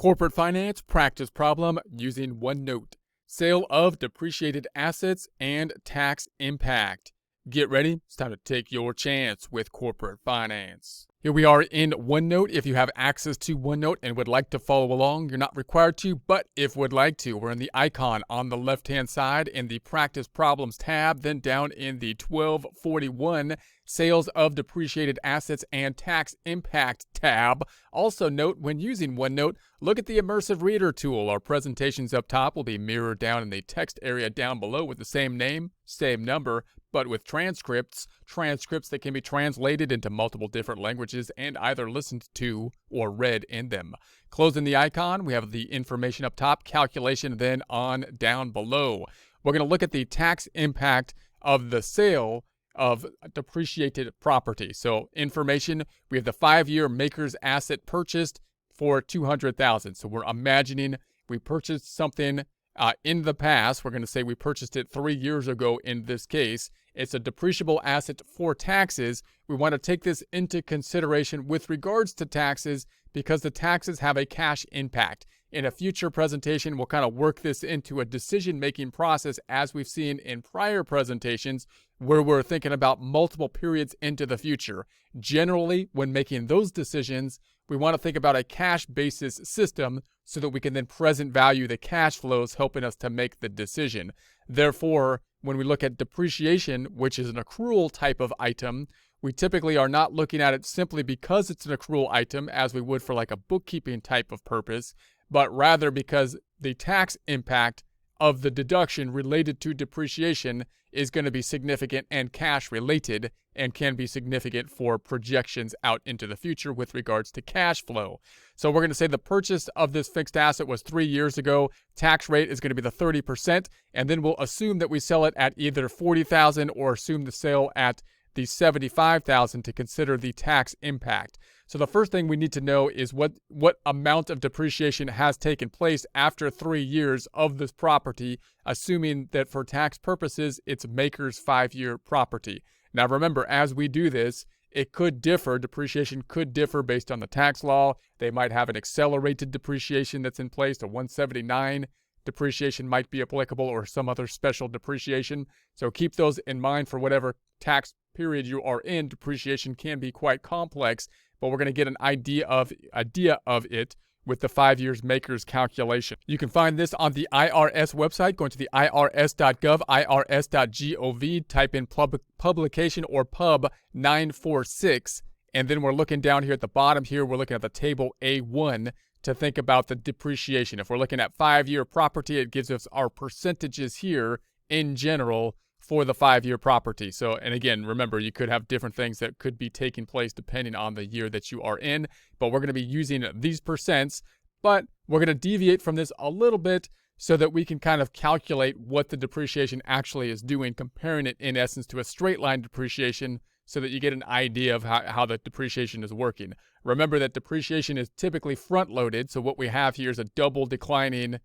Corporate finance practice problem using Onenote. Sale of depreciated assets and tax impact. Get ready, it's time to take your chance with corporate finance. Here we are in Onenote. If you have access to Onenote and would like to follow along, you're not required to, but if would like to, we're in the icon on the left-hand side in the Practice Problems tab, then down in the 1241 Sales of Depreciated Assets and Tax Impact tab. Also note, when using Onenote, look at the Immersive Reader tool. Our presentations up top will be mirrored down in the text area down below with the same name, same number, but with transcripts that can be translated into multiple different languages and either listened to or read in them. Closing the icon, we have the information up top, calculation then on down below. We're going to look at the tax impact of the sale of depreciated property. So information, we have the 5-year maker's asset purchased for $200,000. So we're imagining we purchased something in the past. We're going to say we purchased it 3 years ago in this case. It's a depreciable asset for taxes. We want to take this into consideration with regards to taxes because the taxes have a cash impact. In a future presentation, we'll kind of work this into a decision-making process as we've seen in prior presentations where we're thinking about multiple periods into the future. Generally, when making those decisions, we want to think about a cash basis system so that we can then present value the cash flows helping us to make the decision. Therefore, when we look at depreciation, which is an accrual type of item, we typically are not looking at it simply because it's an accrual item as we would for like a bookkeeping type of purpose, but rather because the tax impact of the deduction related to depreciation is going to be significant and cash related and can be significant for projections out into the future with regards to cash flow. So we're going to say the purchase of this fixed asset was 3 years ago. Tax rate is going to be the 30%, and then we'll assume that we sell it at either $40,000 or assume the sale at the $75,000 to consider the tax impact. So the first thing we need to know is what amount of depreciation has taken place after 3 years of this property, assuming that for tax purposes, it's maker's 5-year property. Now remember, as we do this, it could differ. Depreciation could differ based on the tax law. They might have an accelerated depreciation that's in place, a 179 depreciation might be applicable, or some other special depreciation. So keep those in mind for whatever tax period you are in. Depreciation can be quite complex, but we're going to get an idea of it with the 5 years maker's calculation. You can find this on the IRS website, going to the irs.gov, irs.gov, type in publication or pub 946, and then we're looking down here at the bottom here, we're looking at the table A1 to think about the depreciation. If we're looking at 5-year property, it gives us our percentages here in general for the 5-year property. So, and again, remember, you could have different things that could be taking place depending on the year that you are in, but we're going to be using these percents, but we're going to deviate from this a little bit so that we can kind of calculate what the depreciation actually is doing, comparing it in essence to a straight line depreciation so that you get an idea of how the depreciation is working. Remember that depreciation is typically front-loaded, so what we have here is a double declining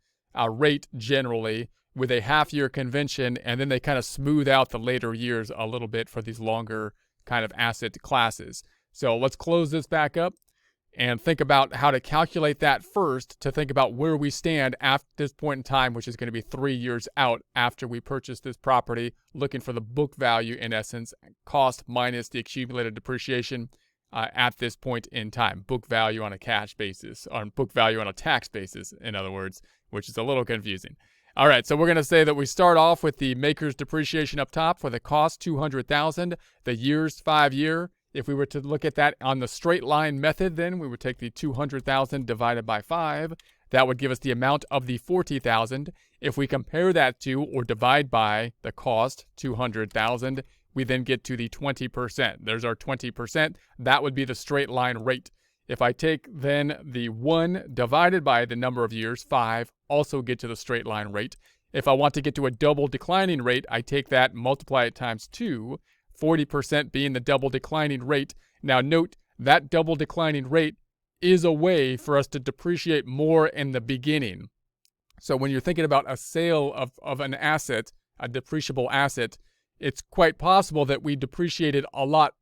rate generally, with a half-year convention, and then they kind of smooth out the later years a little bit for these longer kind of asset classes. So let's close this back up and think about how to calculate that first to think about where we stand at this point in time, which is going to be 3 years out after we purchase this property, looking for the book value in essence, cost minus the accumulated depreciation at this point in time. Book value on a cash basis, or book value on a tax basis, in other words, which is a little confusing. All right, so we're going to say that we start off with the maker's depreciation up top for the cost, $200,000, the years, 5-year. If we were to look at that on the straight line method, then we would take the $200,000 divided by 5. That would give us the amount of the $40,000. If we compare that to or divide by the cost, $200,000, we then get to the 20%. There's our 20%. That would be the straight line rate. If I take then the 1 divided by the number of years, 5, also get to the straight line rate. If I want to get to a double declining rate, I take that, multiply it times 2, 40% being the double declining rate. Now note, that double declining rate is a way for us to depreciate more in the beginning. So when you're thinking about a sale of an asset, a depreciable asset, it's quite possible that we depreciated a lot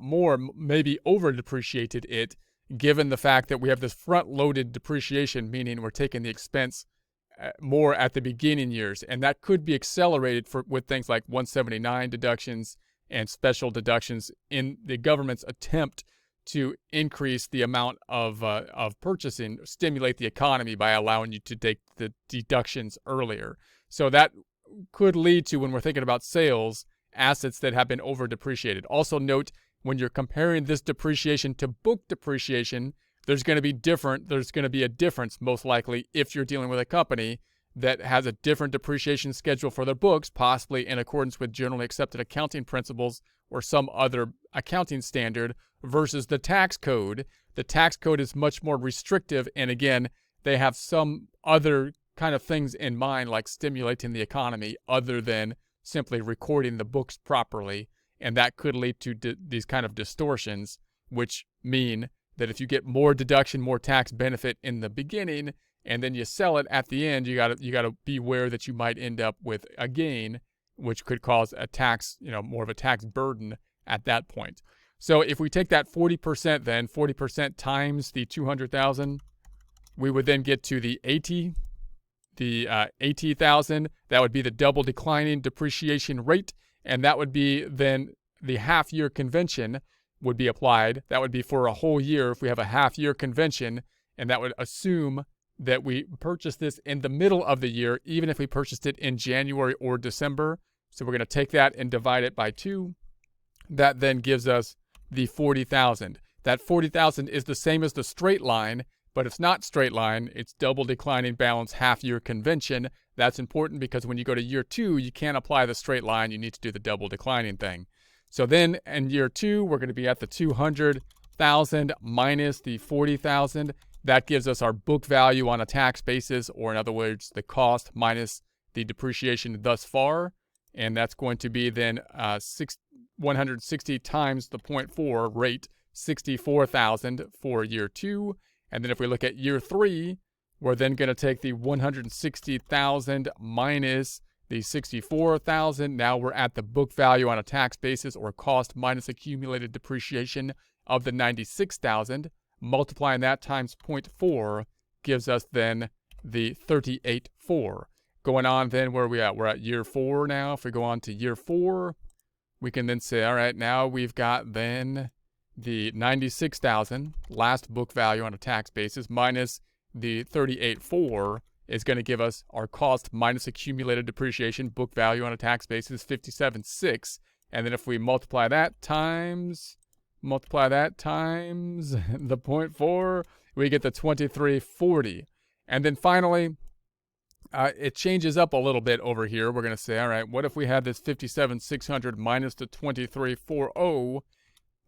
more, maybe over depreciated it, given the fact that we have this front-loaded depreciation, meaning we're taking the expense more at the beginning years, and that could be accelerated with things like 179 deductions and special deductions in the government's attempt to increase the amount of purchasing, stimulate the economy by allowing you to take the deductions earlier. So that could lead to, when we're thinking about sales, assets that have been over depreciated. Also note, when you're comparing this depreciation to book depreciation, there's going to be a difference most likely if you're dealing with a company that has a different depreciation schedule for their books, possibly in accordance with generally accepted accounting principles or some other accounting standard, versus the tax code. The tax code is much more restrictive, and again, they have some other kind of things in mind, like stimulating the economy, other than simply recording the books properly, and that could lead to these kind of distortions, which mean that if you get more deduction, more tax benefit in the beginning, and then you sell it at the end, you gotta beware that you might end up with a gain, which could cause a tax, more of a tax burden at that point. So if we take that 40%, then 40% times the 200,000, we would then get to the 80,000. That would be the double declining depreciation rate, and that would be then the half-year convention would be applied. That would be for a whole year if we have a half-year convention, and that would assume that we purchase this in the middle of the year, even if we purchased it in January or December. So we're going to take that and divide it by 2. That then gives us the 40,000. That 40,000 is the same as the straight line, but it's not straight line. It's double declining balance half-year convention. That's important because when you go to year 2, you can't apply the straight line. You need to do the double declining thing. So then in year 2, we're going to be at the 200,000 minus the 40,000. That gives us our book value on a tax basis, or in other words, the cost minus the depreciation thus far. And that's going to be then 160 times the 0.4 rate, 64,000 for year 2. And then if we look at year 3, we're then going to take the 160,000 minus the 64,000. Now we're at the book value on a tax basis, or cost minus accumulated depreciation, of the 96,000. Multiplying that times 0.4 gives us then the 38.4. Going on then, where are we at? We're at year 4 now. If we go on to year 4, we can then say, all right, now we've got then the 96,000, last book value on a tax basis, minus the 38.4 is going to give us our cost minus accumulated depreciation, book value on a tax basis, 57.6. And then if we multiply that times the 0.4, we get the 23.40. And then finally, it changes up a little bit over here. We're going to say, all right, what if we had this 57,600 minus the 23.40?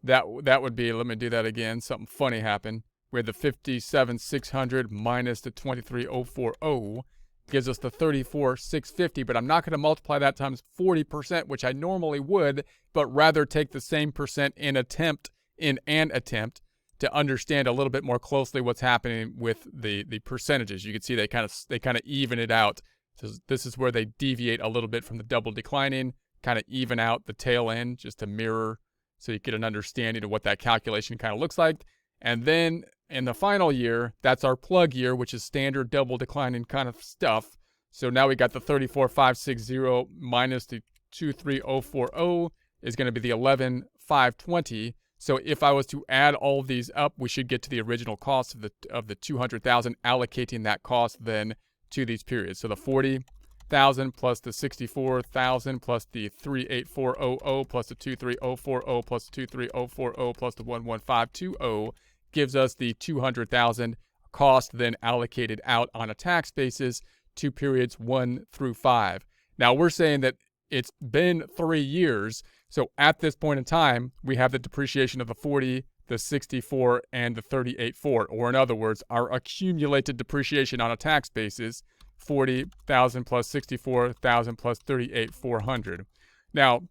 That would be, let me do that again. Something funny happened. We had the 57,600 minus the 23,040 gives us the 34,650, but I'm not going to multiply that times 40%, which I normally would, but rather take the same percent in an attempt to understand a little bit more closely what's happening with the percentages. You can see they kind of even it out. So this is where they deviate a little bit from the double declining, kind of even out the tail end just to mirror, so you get an understanding of what that calculation kind of looks like. And then in the final year, that's our plug year, which is standard double declining kind of stuff. So now we got the 34,560 minus the 23,040 is going to be the 11,520. So if I was to add all of these up, we should get to the original cost of the 200,000, allocating that cost then to these periods. So the 40,000 plus the 64,000 plus the 38400 plus the 23040 plus the 23040 plus the 11520 gives us the 200,000 cost then allocated out on a tax basis to periods 1 through 5. Now we're saying that it's been 3 years. So at this point in time, we have the depreciation of the 40, the 64, and the 38.4. Or in other words, our accumulated depreciation on a tax basis, 40,000 plus 64,000 plus 38,400. Now,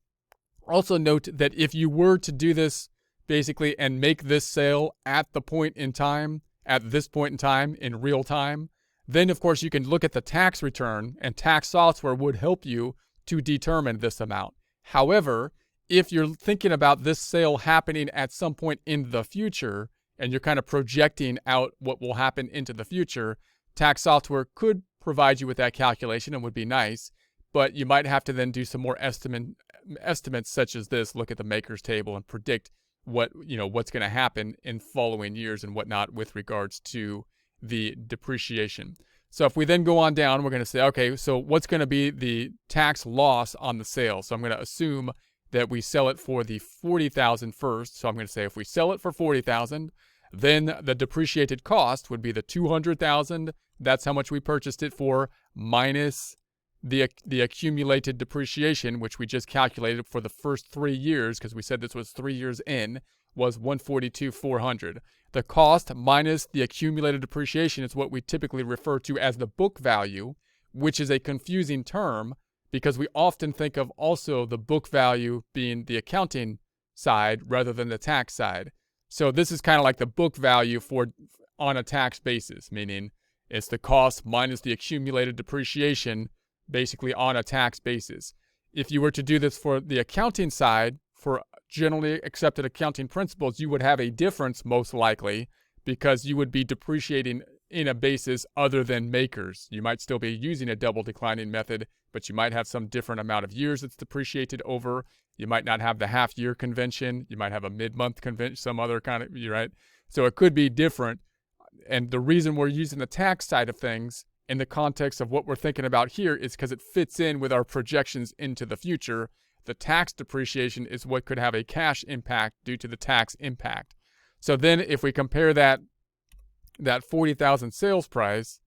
also note that if you were to do this basically and make this sale at this point in time, in real time, then of course you can look at the tax return, and tax software would help you to determine this amount. However, if you're thinking about this sale happening at some point in the future and you're kind of projecting out what will happen into the future, tax software could provide you with that calculation and would be nice, but you might have to then do some more estimates such as this, look at the maker's table and predict what's going to happen in following years and whatnot with regards to the depreciation. So if we then go on down, we're going to say, okay, so what's going to be the tax loss on the sale? So I'm going to assume that we sell it for the $40,000 first. So I'm going to say if we sell it for $40,000, then the depreciated cost would be the $200,000. That's how much we purchased it for, minus the accumulated depreciation, which we just calculated for the first 3 years, because we said this was 3 years in, was $142,400. The cost minus the accumulated depreciation is what we typically refer to as the book value, which is a confusing term because we often think of also the book value being the accounting side rather than the tax side. So this is kind of like the book value on a tax basis, meaning it's the cost minus the accumulated depreciation basically on a tax basis. If you were to do this for the accounting side, for generally accepted accounting principles, you would have a difference most likely because you would be depreciating in a basis other than makers. You might still be using a double declining method, but you might have some different amount of years it's depreciated over. You might not have the half year convention. You might have a mid-month convention, some other kind of, right? So it could be different. And the reason we're using the tax side of things in the context of what we're thinking about here is because it fits in with our projections into the future. The tax depreciation is what could have a cash impact due to the tax impact. So then if we compare that $40,000 sales price,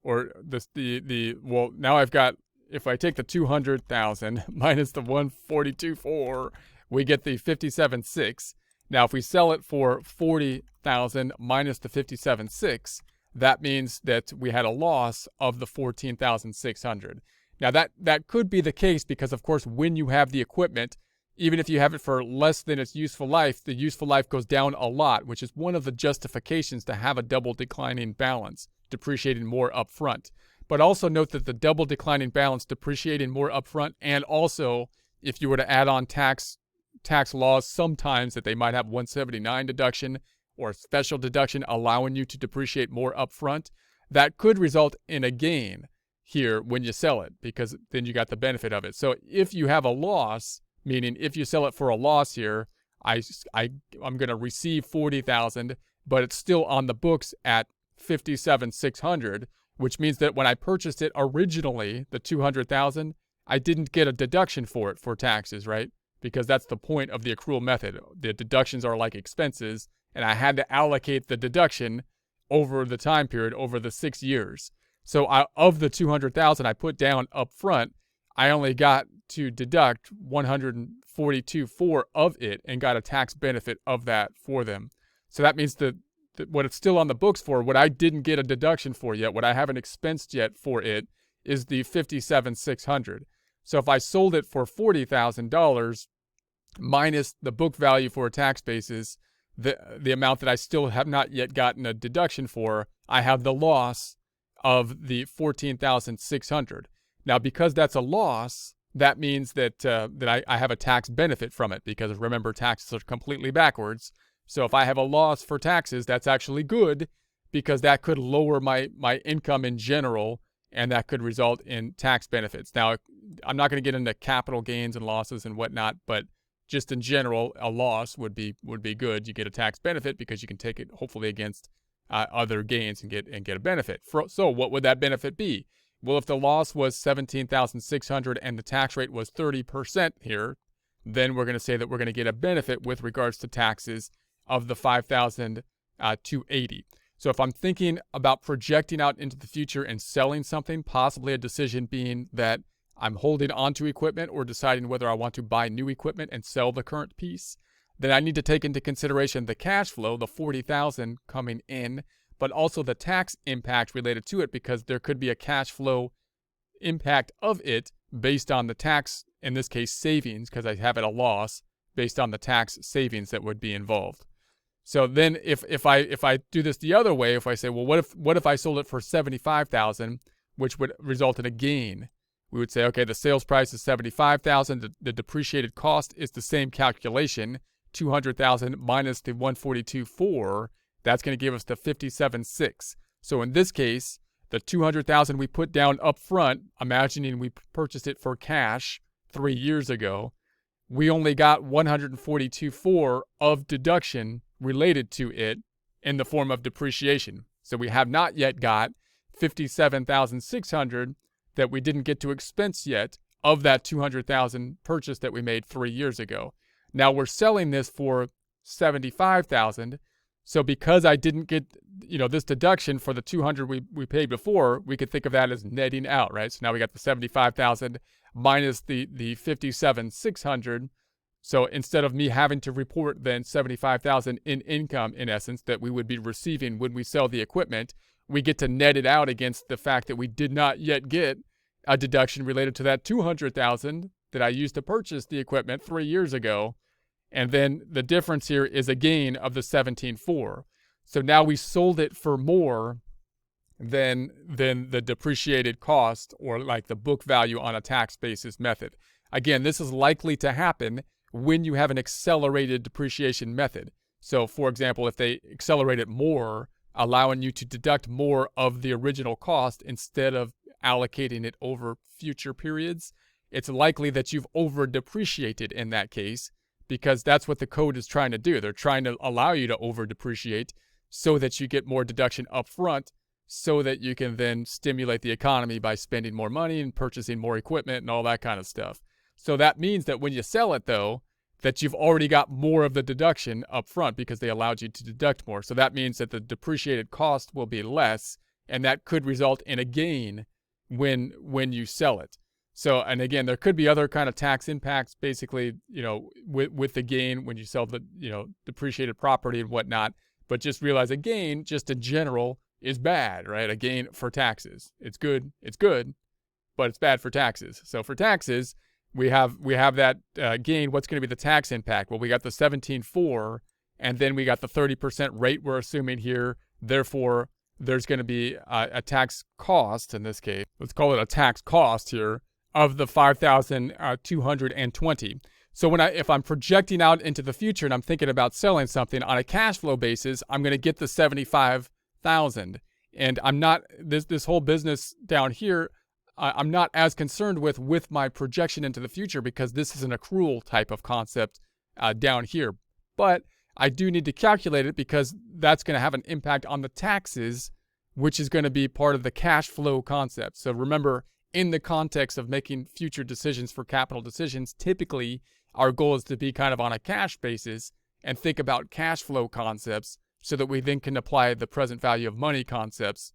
or well, now I've got, if I take the $200,000 minus the $142,400, we get the $57,600. Now if we sell it for $40,000 minus the $57,600, that means that we had a loss of the $14,600. Now that could be the case because, of course, when you have the equipment, even if you have it for less than its useful life, the useful life goes down a lot, which is one of the justifications to have a double declining balance, depreciating more upfront. But also note that the double declining balance, depreciating more upfront, and also if you were to add on tax laws, sometimes that they might have 179 deduction or a special deduction allowing you to depreciate more upfront, that could result in a gain here when you sell it, because then you got the benefit of it. So if you have a loss, meaning if you sell it for a loss here, I'm going to receive $40,000, but it's still on the books at $57,600, which means that when I purchased it originally, the $200,000, I didn't get a deduction for it for taxes, right? Because that's the point of the accrual method. The deductions are like expenses, and I had to allocate the deduction over the time period, over the 6 years. So of the $200,000 I put down up front, I only got to deduct $142,400 of it and got a tax benefit of that for them. So that means that what it's still on the books for, what I didn't get a deduction for yet, what I haven't expensed yet for it, is the $57,600. So if I sold it for $40,000 minus the book value for a tax basis, the amount that I still have not yet gotten a deduction for, I have the loss of the $14,600. Now, because that's a loss, that means that I have a tax benefit from it, because remember, taxes are completely backwards. So if I have a loss for taxes, that's actually good, because that could lower my income in general, and that could result in tax benefits. Now, I'm not going to get into capital gains and losses and whatnot, but just in general, a loss would be good. You get a tax benefit because you can take it hopefully against other gains and get a benefit. So what would that benefit be? Well, if the loss was $17,600 and the tax rate was 30% here, then we're going to say that we're going to get a benefit with regards to taxes of the $5,280. So if I'm thinking about projecting out into the future and selling something, possibly a decision being that I'm holding onto equipment or deciding whether I want to buy new equipment and sell the current piece, then I need to take into consideration the cash flow, the $40,000 coming in, but also the tax impact related to it, because there could be a cash flow impact of it based on the tax, in this case savings, because I have it a loss based on the tax savings that would be involved. So then if I do this the other way, if I say, well, what if I sold it for $75,000, which would result in a gain? We would say, okay, the sales price is $75,000. The depreciated cost is the same calculation, $200,000 minus the $142,400. that's going to give us the 57.6. So in this case, the 200,000 we put down up front, imagining we purchased it for cash 3 years ago, we only got 142.4 of deduction related to it in the form of depreciation. So we have not yet got 57,600 that we didn't get to expense yet of that 200,000 purchase that we made 3 years ago. Now we're selling this for 75,000. So because I didn't get, this deduction for the 200 we paid before, we could think of that as netting out, right? So now we got the 75,000 minus the 57,600. So instead of me having to report then 75,000 in income, in essence, that we would be receiving when we sell the equipment, we get to net it out against the fact that we did not yet get a deduction related to that 200,000 that I used to purchase the equipment 3 years ago. And then the difference here is a gain of the 17.4. So now we sold it for more than the depreciated cost, or like the book value on a tax basis method. Again, this is likely to happen when you have an accelerated depreciation method. So for example, if they accelerate it more, allowing you to deduct more of the original cost instead of allocating it over future periods, it's likely that you've over depreciated in that case, because that's what the code is trying to do. They're trying to allow you to over depreciate so that you get more deduction up front, so that you can then stimulate the economy by spending more money and purchasing more equipment and all that kind of stuff. So that means that when you sell it, though, that you've already got more of the deduction up front because they allowed you to deduct more. So that means that the depreciated cost will be less, and that could result in a gain when you sell it. So, and again, there could be other kind of tax impacts, basically, with the gain when you sell the, depreciated property and whatnot. But just realize a gain, just in general, is bad, right? A gain for taxes. It's good, but it's bad for taxes. So for taxes, we have that gain. What's going to be the tax impact? Well, we got the 17.4, and then we got the 30% rate we're assuming here. Therefore, there's going to be a tax cost in this case. Let's call it a tax cost here of the 5,220. So if I'm projecting out into the future and I'm thinking about selling something on a cash flow basis, I'm going to get the 75,000. And I'm not this whole business down here, I'm not as concerned with my projection into the future, because this is an accrual type of concept down here. But I do need to calculate it because that's going to have an impact on the taxes, which is going to be part of the cash flow concept. So remember, in the context of making future decisions for capital decisions, typically our goal is to be kind of on a cash basis and think about cash flow concepts so that we then can apply the present value of money concepts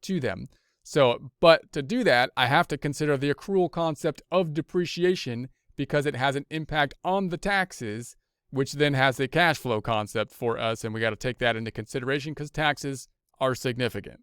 to them. So, but to do that, I have to consider the accrual concept of depreciation because it has an impact on the taxes, which then has a cash flow concept for us. And we got to take that into consideration because taxes are significant.